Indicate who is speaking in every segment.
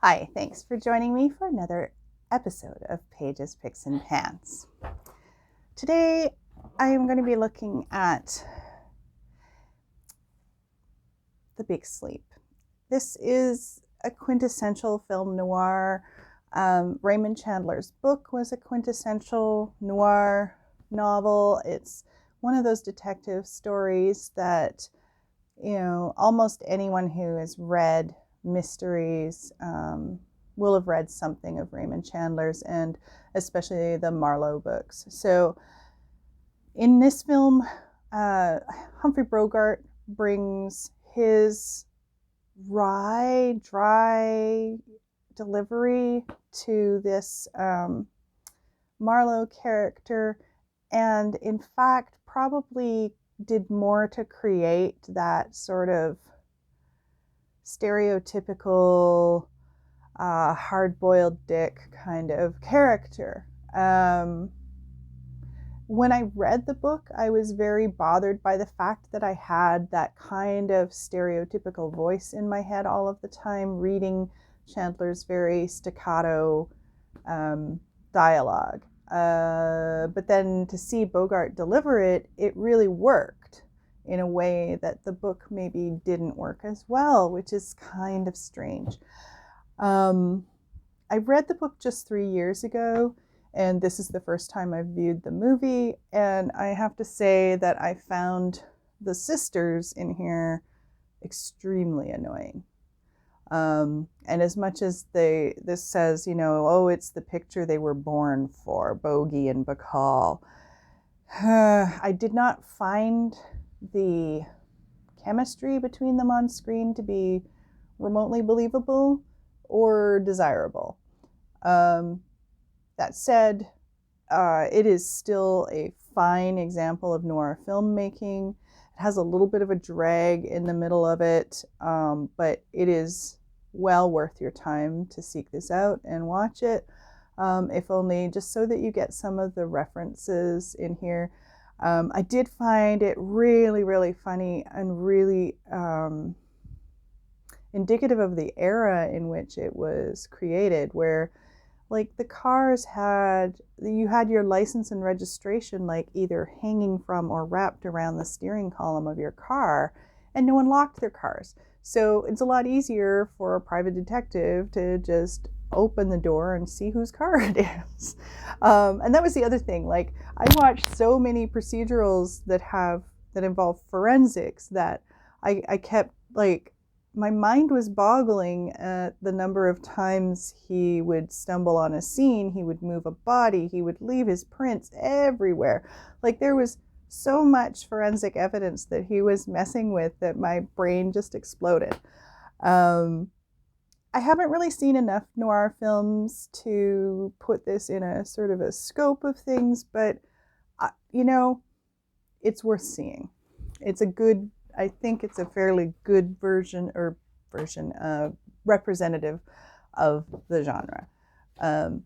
Speaker 1: Hi, thanks for joining me for another episode of Pages, Picks, and Pans. Today, I am going to be looking at The Big Sleep. This is a quintessential film noir. Raymond Chandler's book was a quintessential noir novel. It's one of those detective stories that, almost anyone who has read mysteries will have read something of Raymond Chandler's, and especially the Marlowe books. So in this film, Humphrey Bogart brings his dry delivery to this Marlowe character, and in fact probably did more to create that sort of stereotypical hard-boiled dick kind of character. When I read the book, I was very bothered by the fact that I had that kind of stereotypical voice in my head all of the time, reading Chandler's very staccato dialogue. But then to see Bogart deliver it, it really worked in a way that the book maybe didn't work as well, which is kind of strange. I read the book just 3 years ago, and this is the first time I've viewed the movie, and I have to say that I found the sisters in here extremely annoying. And as much as this says, oh, it's the picture they were born for, Bogey and Bacall, I did not find the chemistry between them on screen to be remotely believable or desirable. That said, it is still a fine example of noir filmmaking. It has a little bit of a drag in the middle of it, but it is well worth your time to seek this out and watch it, if only just so that you get some of the references in here. I did find it really, really funny and really indicative of the era in which it was created, where like the cars you had your license and registration like either hanging from or wrapped around the steering column of your car, and no one locked their cars. So it's a lot easier for a private detective to just open the door and see whose car it is. And that was the other thing. Like, I watched so many procedurals that involve forensics that I kept like, my mind was boggling at the number of times he would stumble on a scene, he would move a body, he would leave his prints everywhere. Like, there was so much forensic evidence that he was messing with that my brain just exploded. I haven't really seen enough noir films to put this in a sort of a scope of things, but it's worth seeing. I think it's a fairly good representative of the genre.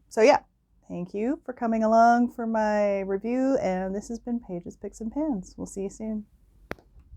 Speaker 1: So yeah, thank you for coming along for my review, and this has been Pages, Picks, and Pans. We'll see you soon.